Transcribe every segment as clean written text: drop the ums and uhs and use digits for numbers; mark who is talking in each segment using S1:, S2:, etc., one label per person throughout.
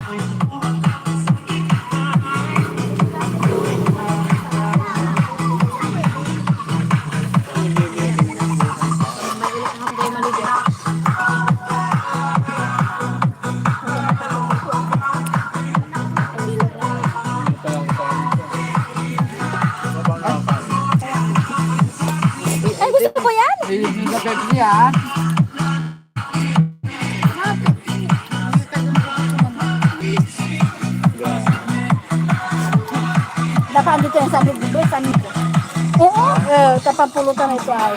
S1: Ay, gusto ko yan!
S2: Hindi na Pepsi ha.
S1: Dapat dito yung sabi dito, sabi ko. Oo, kapapulutan ito ay.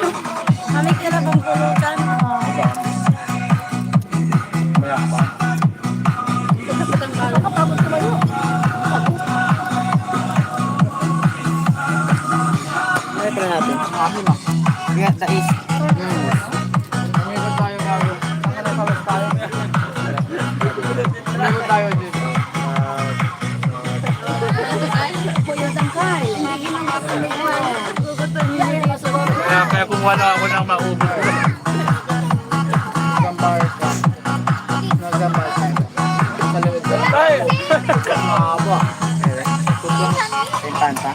S1: Mamik na bang pulutan?
S2: Mayak pa.
S1: Kapapot ko ba yun?
S3: Ano try natin?
S2: Kami na.
S3: Get the is.
S2: Umikot tayo gawin. Saan ka nakawas tayo? Umikot tayo dito.
S4: Kaya kumuha na ako ng maubos.
S2: Gambar ka. Nagambar ka. Sa lewid ka.
S4: Ay!
S2: Mahaba.
S3: Pintanta.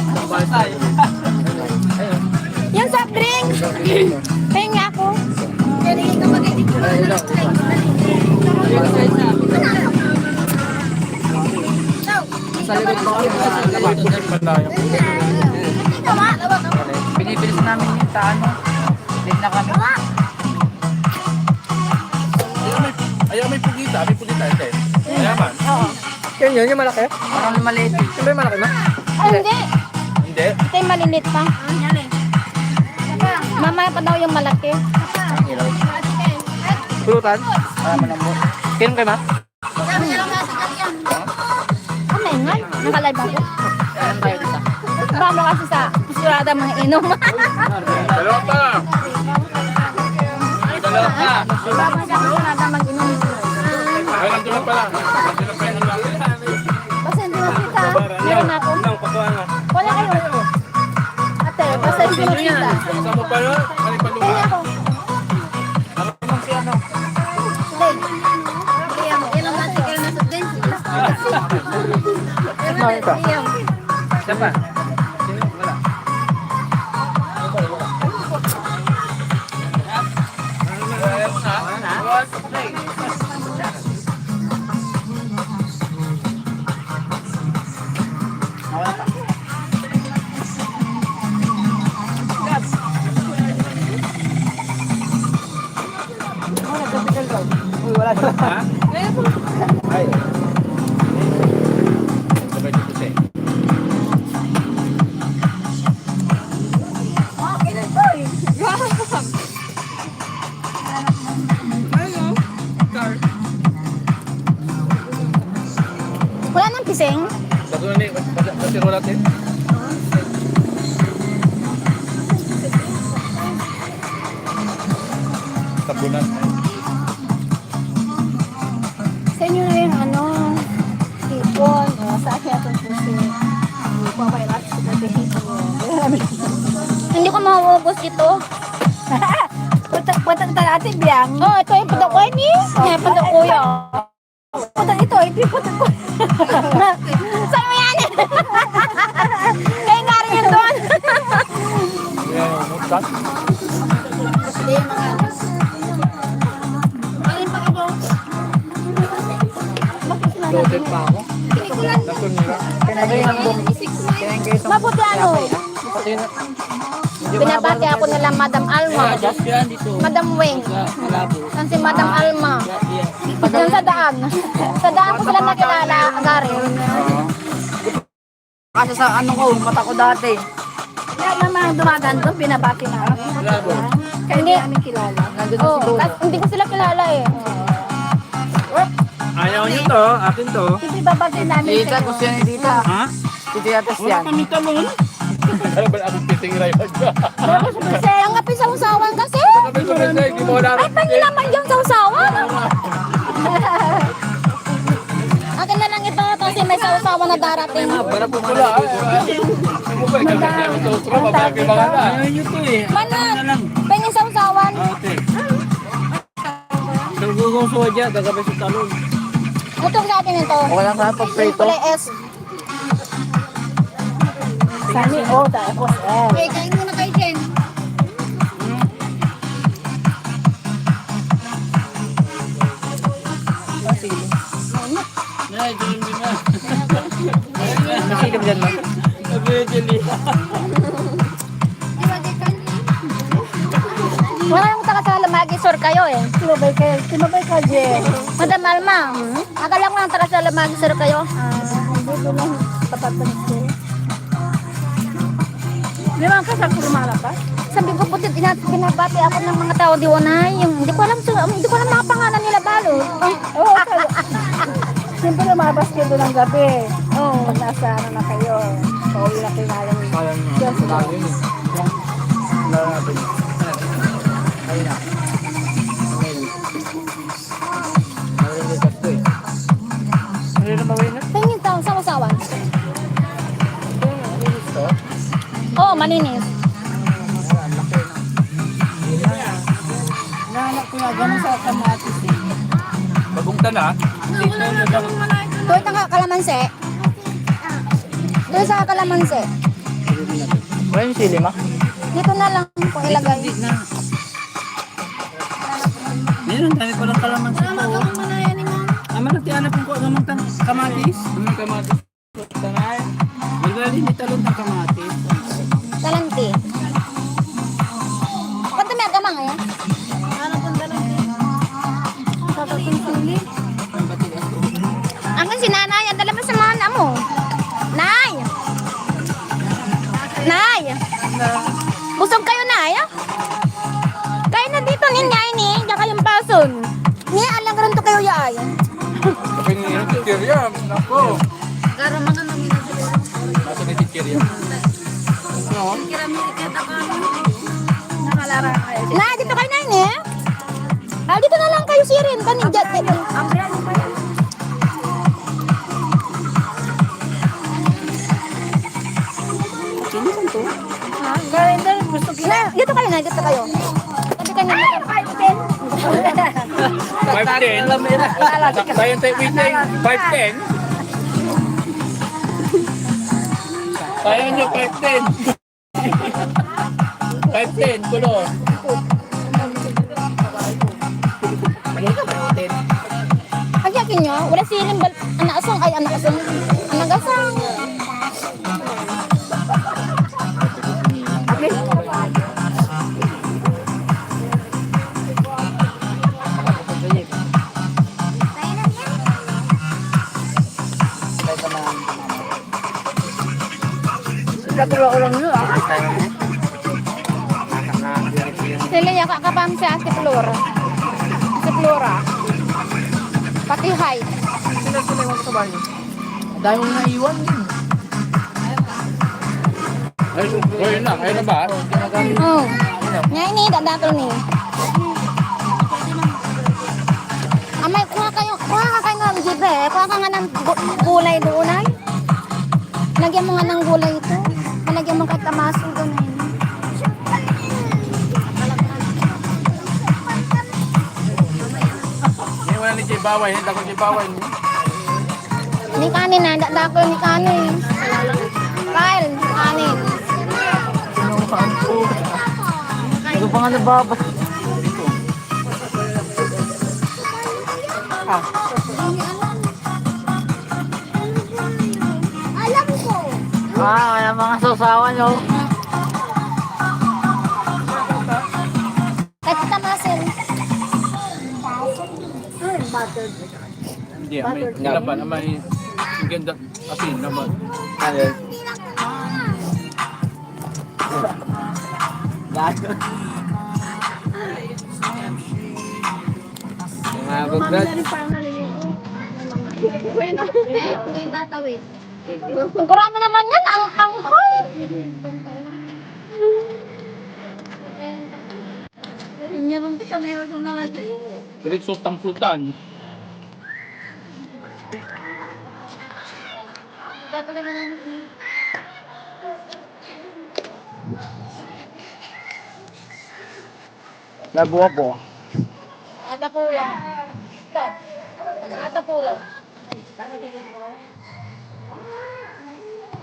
S2: Gambar tayo.
S1: Yung soft drink! Pahinga ako.
S2: Sa lewid ko kami. Binibilis namin yung taano. Late na kami.
S4: Ayaw may pugita. May pugita. Hindi. Ayaman.
S3: Yan yun, yung malaki?
S2: Parang maliit.
S3: Yung ba yung malaki na?
S1: Ay, hindi.
S4: Hindi.
S1: Ito yung malilit pa. Mamaya pa daw yung malaki.
S3: Pulutan?
S2: Parang malambot.
S3: Kinom kayo ma?
S1: Ano yun nga? Nakalive ako.
S2: Ayan tayo dito.
S1: Ba mo kasi sa surada mga inom.
S4: Dalawa pa. Dalawa pa.
S1: Ba mo sa surada mga inom.
S4: Ay, nandun na pala. Nandun na pa yung natin.
S1: Basta hindi mo kita. Meron na ako. Wala kayo. Ate, basta hindi mo kita.
S4: Kasama mo pala. Kalipaluha.
S1: Kaya ako.
S2: Si ano?
S1: Leg. Kaya mo. Yan ang natin kayo nasa dance.
S3: Kumain ka?
S2: Isa pa. Sino? Wala.
S3: Uy, wala na.
S4: Ay. Sabay dito siya.
S1: Wala nang pising.
S4: Bago na ni. Basiro natin. Tabunan.
S1: Sa inyo na yung ano, hipon. Sa akin itong pusi. Papailat sa pagkihipon mo. Hindi ko mahuubos ito. Patang natin biyang. Oh, ito yung patok ko ni. Patok ko yun. Patang ito yung patok ko. Saan mo yan? Kaya nga rin yun doon.
S4: Ayan, mutas.
S1: Hindi yung mga... Alin pa ka ba?
S2: Loaded pa ako.
S4: Natunira.
S2: Kinain ang buk. Kinain kayo sa...
S1: Mabuti ano?
S2: Pati na...
S1: Binabati ako nila Madam Alma. Madam Weng. Yan si Madam Alma. Yan sa daan. Sa daan ko sila nakilala, Agari.
S2: Kasi sa ano ko, mata ko dati.
S1: Kaya naman dumagan doon, binabati na ako. Kaya hindi namin kilala. Oh, hindi ko sila kilala eh.
S4: Ayaw niyo to. Akin to.
S1: Hindi babati namin
S2: Dita,
S1: kayo.
S2: gusto yan ni Dita.
S4: Ha?
S2: Dito yatas yan.
S4: Kamita mo. Ano ba akong pitingray mo dyan?
S1: Kasi ang kapit sa usawan kasi.
S4: Sabi ko rin hindi mo wala
S1: Ay, pangilaman yung sa usawan. Akin na lang ito kasi may sausawan na darating.
S4: Para po pula. Ano ba? Kaya mo to. Pero babagay mga na. Ayaw niyo to eh.
S1: Manan, pengin sausawan.
S4: Nagugong suwa dyan. Gagabay sa talon.
S1: Ito sa atin ito.
S3: Okay lang ka pag prito.
S1: Kulay S.
S2: Sani O, tapos L.
S1: Okay, kain muna kayo, Jen.
S4: Nay, ganun din na.
S3: Masilip dyan, ma'am.
S4: Nag-jelly.
S1: Wala yung taka sa Lamagi, sir kayo eh.
S2: Sumabay ka, Jen.
S1: Madam Alma, akala ko lang taka sa Lamagi, sir kayo.
S2: Dito lang, tapat ng school. Di ba ang kasal ko lumalabas?
S1: Sabi ko po, binabati ako ng mga tao di wanay. Yung, hindi ko alam mga pangalan nila balo.
S2: Oo, siyempre lumabas kayo doon ng gabi.
S1: Oh.
S2: Pag nasa ano na kayo, pauwi na kayo nalang.
S3: Kaya nyo.
S2: Yes,
S3: Lagi yun eh. Lalo natin. Ayun na. Mail. Naliligas ko eh. Ano na mawin na?
S1: Tingin tao, sawa-sawan.
S3: Nalilis to?
S1: Oo, malinis.
S2: Nahanap ko nga ganun sa kamatis eh.
S4: Bagong tana.
S1: Doon ang kalamansi. Doon sa kalamansi.
S3: Wala yung sili, ma?
S1: Dito na lang kung ilagay.
S4: Meron, dami ko lang kalaman sa ko. Ama, nagtihanap ko ang kamatis. Ang kamatis. Tanay. Magaling ni talon ng kamatis.
S1: Talanti. Kanta may agamang eh. Angin si nanay, ang dala mo sa mga anak mo. Nay! Nay! Busog kayo, nay? Kaya na dito niya ini, diyan kayong pason. Niya, alang rin to kayo yaay.
S4: Kapag nyo yung tikirya, nako.
S1: Karo mga mamina sila.
S4: Nasa ni tikirya. Ano?
S2: Nakalara kayo.
S1: Nay, dito kayo, nay, ni? Ah, dito na lang kayo sirin. Kanidjat.
S2: Ambriano pa yan. Ha? Grinder, gusto ko
S1: Na, dito kayo, nay, dito kayo. Sabi ka niya,
S4: 5'10". Tayo tayo waiting. 5'10". Tayo nyo 5'10". 5'10", kulo.
S1: Agyakin nyo, wala sirin bal, anak asong, ay anak asong, anak asong.
S2: Katulong nyo ah.
S1: Sila yung kakapam siya si Flora. Si Flora. Pati height.
S3: Sila yung sa bahay. Dahil mo naiwan din.
S4: Ayun na, ayun na ba?
S1: Oh. Nga ini, dadatol ni. Amay, kuha ka kayo ng jibe. Kuha ka nga ng gulay doon ay. Lagyan mo nga ng gulay ito. Malagyan mo kahit tamaso doon ay.
S4: Hindi wala ni Jay Baway, hindi ako Jay Baway.
S1: Ni kanin na, dadakol ni kanin. Kyle, kanin.
S3: Ito pa nga nababas.
S1: Alam ko.
S3: Kaya mga sausawan nyo.
S1: Kahit tamasin.
S4: Hindi, may laban, may ganda asin naman.
S3: Ano? Gato. Mga bugbag.
S1: Ang kurama naman yan, ang angkol.
S4: Diretso tangflutan.
S3: Nabuha po.
S1: Ata pula. Ata pula.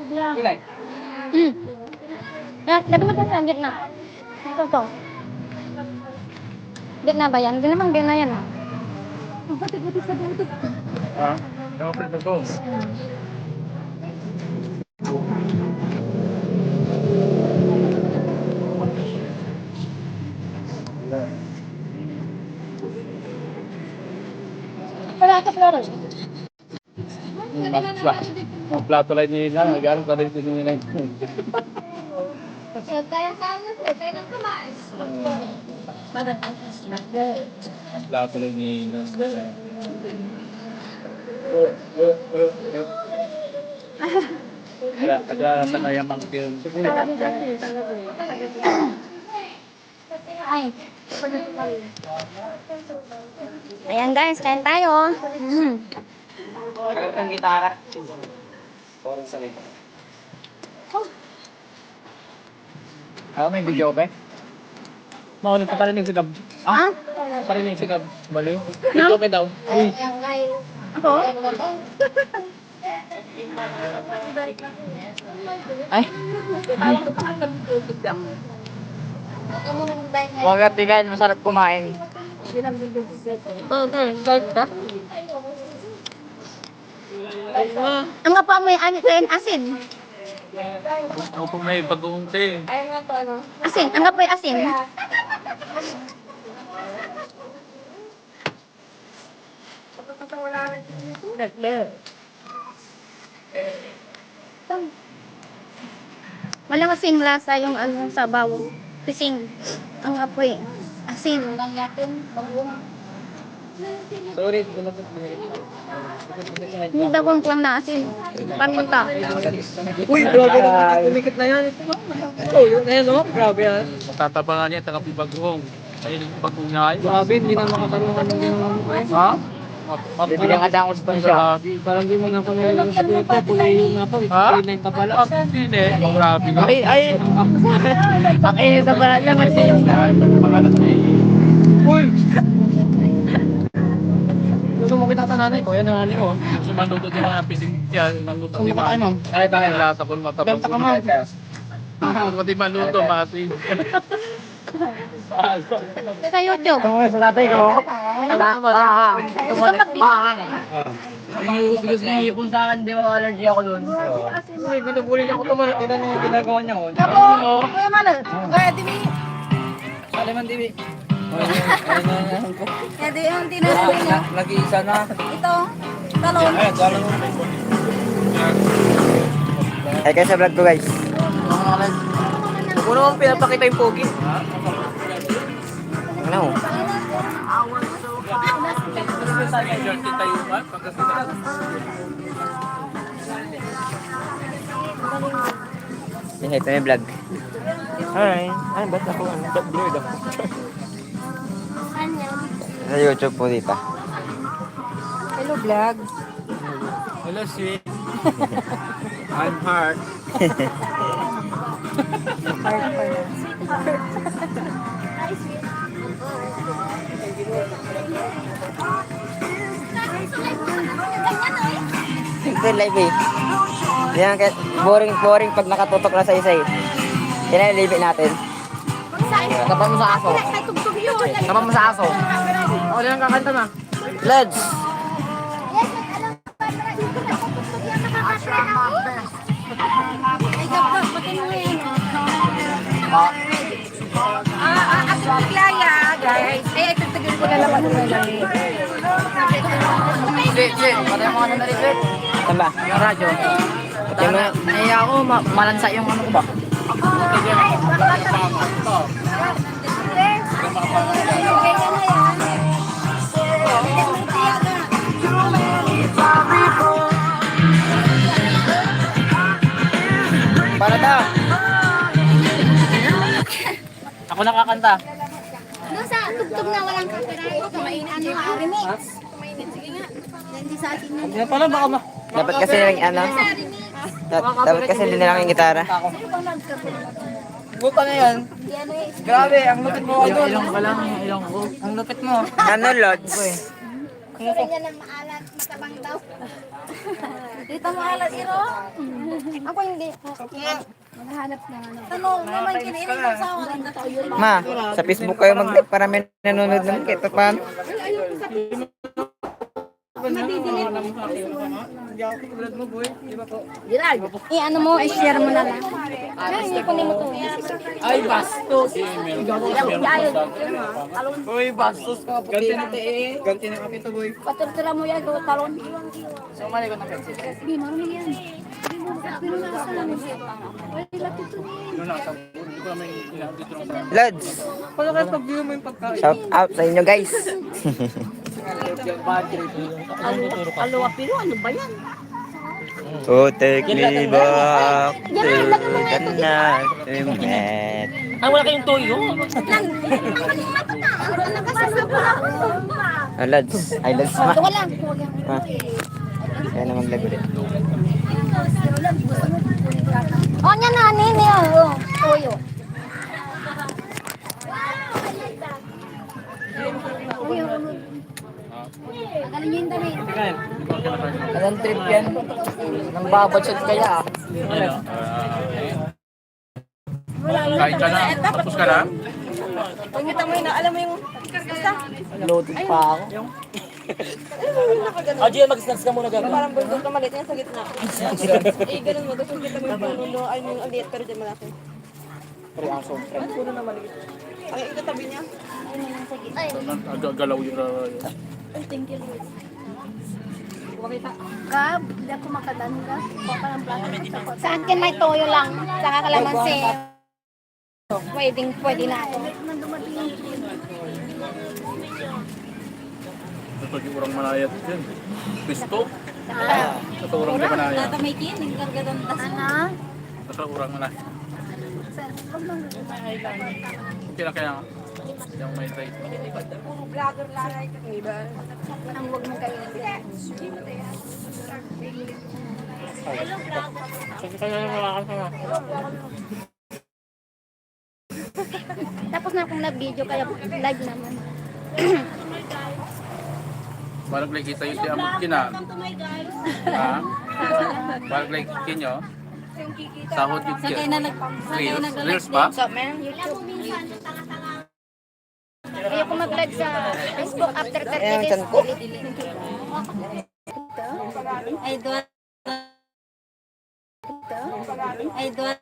S4: Ilay.
S1: Labi mo sa gitna. Ito. Gitna ba yan? Hindi naman gitna yan.
S4: Ah, dapat na to.
S1: Wala ka flores.
S4: Ang plato lang nila, nag-aaral pa rin nila.
S1: Kaya sana po, tayo nang kumain.
S4: Ang plato lang nila. Kaya na yung mga film.
S1: Ay. Ayan guys, kain tayo.
S3: Ang gitara.
S4: Ano may video okay? Makulit pa rin yung sigab.
S1: Ah?
S4: Pa rin yung sigab. Baliw. Video okay daw. Uy.
S1: Ako?
S3: Ay. Huwag at tigay, masarap kumain.
S1: Okay, guys ka? Ang nga pa may asin.
S4: Ako po may pag-uungti.
S1: Asin, ang nga pa yung asin. Walang asin lasa yung ano sa bawang. Pising. Ang apoy. Asin.
S4: Sorry.
S1: Hindi dagong lang na asin. Paminta.
S3: Uy, grabe na. Kumikit na yan. Oh, yun na yan, no? Grabe yan.
S4: Tatabangan niya, taga pibagong. Ayun yung pagkong niya.
S3: Grabe, hindi na makatarungan ng ginawa mo eh.
S4: Ha?
S3: Bibigyan ka ako sa siya. Parang di mo na kami yung sabi ko, kulay yung nga pa.
S4: Ha?
S3: Kulay pa pala.
S4: Hindi. Grabe ka.
S3: Ay. Ang init na pala naman siya.
S4: Uy!
S3: Gusto mo kita tananay ko, yan ang ano ko.
S4: Gusto maluto din mga pising yan. Maluto
S3: Kung
S4: din
S3: baka
S4: mga.
S3: ma'am.
S4: Kahit ang lasa ko matapos.
S3: Benta ka, ma'am.
S4: Kung di maluto, masin.
S1: Sa YouTube.
S3: Ito nga sa tatay ko. Gusto niya ipon sa akin, di mo allergy ako doon. Uy, binubuli niya ako tumalak. Tignan niyo yung ginagawa niya.
S1: Ako, Kuya Manal. Kaya di mi.
S3: Saliman, Dibi.
S1: Kaya di yung tinanong niya.
S3: Nag-iisa na.
S1: Ito, talon.
S3: Ay, kayo sa vlog ko, guys. Puno mong pinapakita yung pogi. Ano? Ito yung vlog. Alright. Ano ba? Ako, vlog ako. Sa YouTube po dito.
S1: Hello, vlog.
S4: Hello, sweet. I'm Heart.
S3: Ito yung live eh. Yan, boring pag nakatutok na sa isa eh. Yan yung live natin. Tapan mo sa aso. Tapan mo sa aso. O, yan ang kakanta na. Lads!
S1: Ako Playa, guys. Eh, tutugin ko na naman nila.
S3: Sweet. Patay mo ano na rin, Sweet. Saan ba? Yung radyo. Patay mo. Ay ako, malansa yung ano ko ba? Para daw. Ako nakakanta.
S1: Doon sa tugtog na walang copyright. Mainit ano, remix. Mainit, sige nga. Hindi sa atin na.
S3: Hindi pala baka ma... Dapat kasi ano? Dapat kasi din lang yung gitara. Buta na yan. Grabe, ang lupit mo. Ilong ka lang, ilong ko. Ang lupit mo. Ano, Lods?
S1: Gusto niya ng maalat, matabang daw. Kita mo alas, Iro? Ako hindi. Maghanap na ano. Tanong naman, kiniinin ng sawa.
S3: Ma, sa Facebook kayo mag-live para may nanonood naman kayo. Ito paano?
S1: Ano mo, i-share mo na lang. Ay, kunin mo to.
S2: Ay, bastos.
S3: Uy, bastos ka.
S2: Ganti na ganti na kapito, boy.
S1: Patutira mo yan, talon.
S3: So, mali ko na kasi.
S1: Hindi, marunong yan. Pinunasan. Ay, lapit to.
S2: Hindi ko naman dito lang.
S3: Lods,
S2: Paano kaya pag-view mo yung pagkain?
S3: shout out sa inyo guys.
S1: Alawa, pero ano ba yan?
S3: Oh, take me back to the night we met.
S4: Ay, wala kayong toyo.
S3: Lods, ay Lods ma.
S1: Ito ko lang.
S3: Ma. Kaya na mag-live ulit.
S1: Oh, yan na, nini. Oh, toyo. Galing yung dami.
S3: Anong trip yan? Nang babadshot kaya ah.
S2: Kain ka na? Tapos ka na?
S1: Pangita mo yun, alam mo yung... Basta.
S3: Loaded pa ako.
S4: Adrian, mag-snacks ka muna gagawin.
S5: Parang bulldog ka maliit yan sa gitna. Eh, ganun mo. Gusto kita mo yung punundo. Ay, yung aliit pero dyan malaki. Ay, yung katabi niya.
S1: Ay,
S2: Galaw yung
S1: thank you, Lord. Gab, hindi ako makadanda. Parang plato. Sa akin may toyo lang. Saka kalamansi. Pwede na ako.
S2: Ito yung urang manayat din. Pisto? Ito urang di manayat.
S1: May kinig, gagaganda. Ano?
S2: Ito urang manayat. Okay na kaya yung may try.
S5: Vlogger lang ay iba.
S1: Ang huwag mong kayo. Tapos na akong nag-video kaya live naman.
S2: Balag like kita yung tiamot kina. Ha? Balag like kinyo. Sahod yung Reels ba?
S1: Ayoko mag-live sa Facebook after 30
S3: Ayan,
S1: days.
S3: chan ko.
S1: Ay, doon. Ay, doon.